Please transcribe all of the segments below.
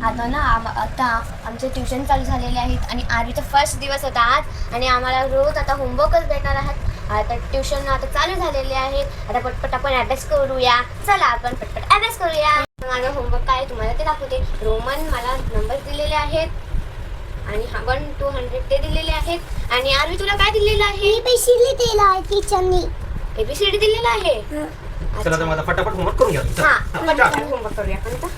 आता ना आता आमचे ट्युशन चालू झालेले आहेत आणि आरवीचा फर्स्ट दिवस होता आज आणि आम्हाला रोज आता होमवर्कच भेटणार आहेत. आता ट्युशन आता चालू झालेले आहेत. आता पटपट आपण अभ्यास करूया. चला आपण पटपट अभ्यास करूया. माझं होमवर्क काय तुम्हाला ते दाखवते. रोमन मला नंबर दिलेले आहेत आणि 1 to 100 ते दिलेले आहेत. आणि आरवी तुला काय दिलेलं आहे? एबीसीडी दिला आहे टीचरनी. एबीसीडी दिलेला आहे. चला तर माझा फटाफट होमवर्क करून घ्या. पटपट होमवर्क करूया आपण आता.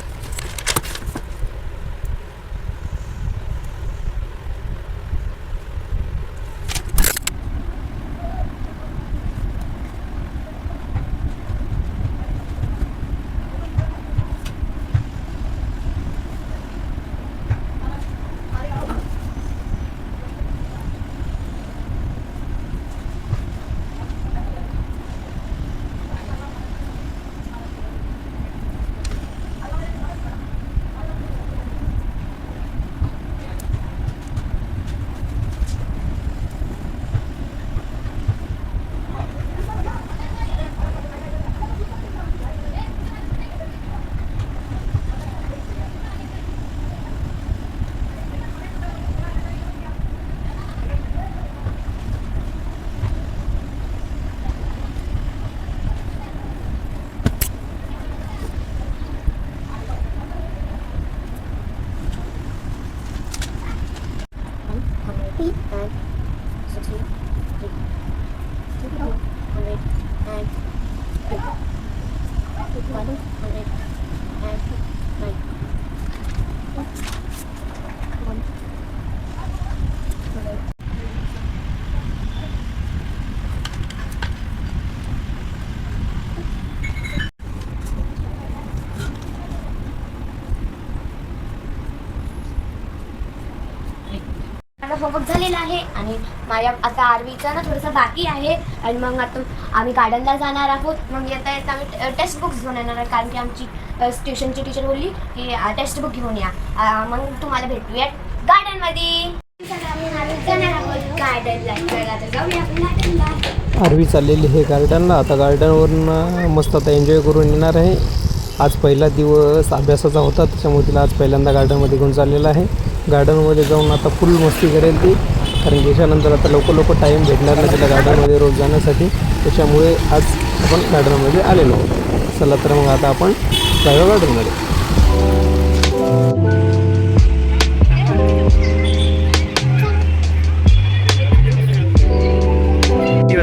होमवर्क झालेला आहे आणि माझ्या आता आरवीचा ना थोडंसं बाकी आहे आणि मग आता आम्ही गार्डनला जाणार आहोत. मग येता येता आम्ही टेक्स्ट बुक्स घेऊन येणार आहे कारण की आमची ट्युशनची टीचर बोलली की टेक्स्ट बुक घेऊन या. मग तुम्हाला भेटूया गार्डनमध्ये. जाणार आहोत गार्डनला. तर जाऊया आपण गार्डनला. आरवी चाललेली हे गार्डनला. आता गार्डनवरून मस्त आता एन्जॉय करून येणार आहे. आज पहिला दिवस अभ्यासाचा होता त्याच्यामुळे तिला आज पहिल्यांदा गार्डनमध्ये घेऊन चाललेला आहे. गार्डनमध्ये जाऊन आता फुल मस्ती करेल ती कारण त्याच्यानंतर आता लवकर टाईम भेटणार नाही तिला गार्डनमध्ये रोज जाण्यासाठी. त्याच्यामुळे आज आपण गार्डनमध्ये आलेलो आहोत. चला तर मग आता आपण जाऊया गार्डनमध्ये.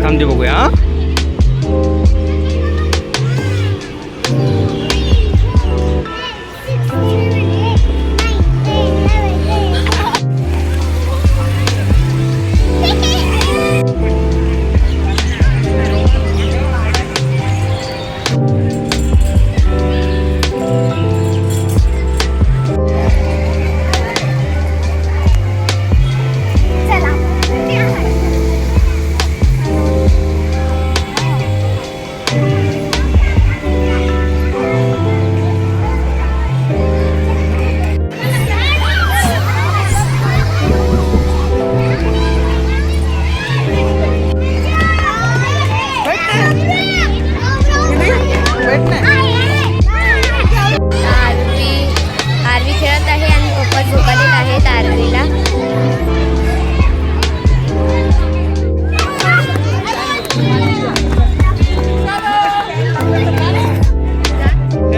थांबते बघूया.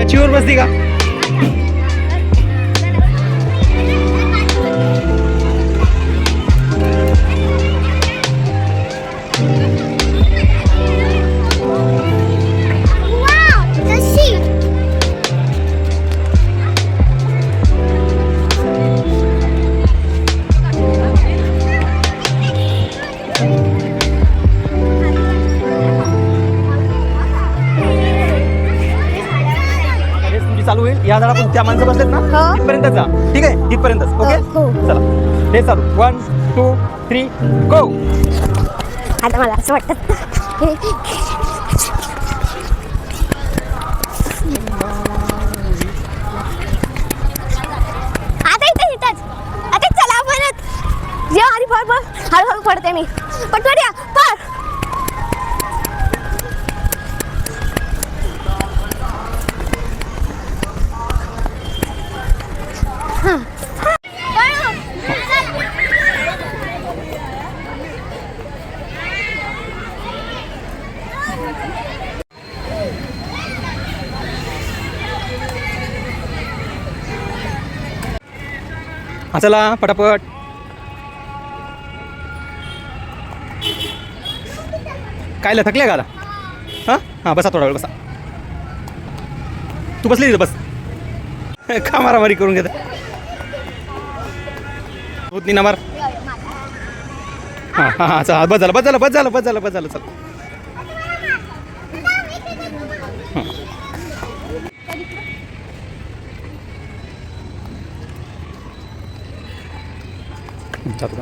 चिवर बसती का? चालू होईल. या झाडातून त्या माणसं बसलेत ना तिथपर्यंत जा. ठीक आहे तिथपर्यंतच. ओके चला हे चालू. 1 2 3 गो. आता मला असं वाटतं आता इथे इथंच. आता चला परत. जे हळूहळू पडते मी. पटपट या पर. हां चला पटापट. कायला थकले का आता? हां हां बसा थोडा वेळ बसा. तू बसली तिथं बस. का मारामारी करून घेता? होत नाही ना मार. हां हां हां चला बस झालं बस झालं बस झालं बस झालं बस झालं चल. जातो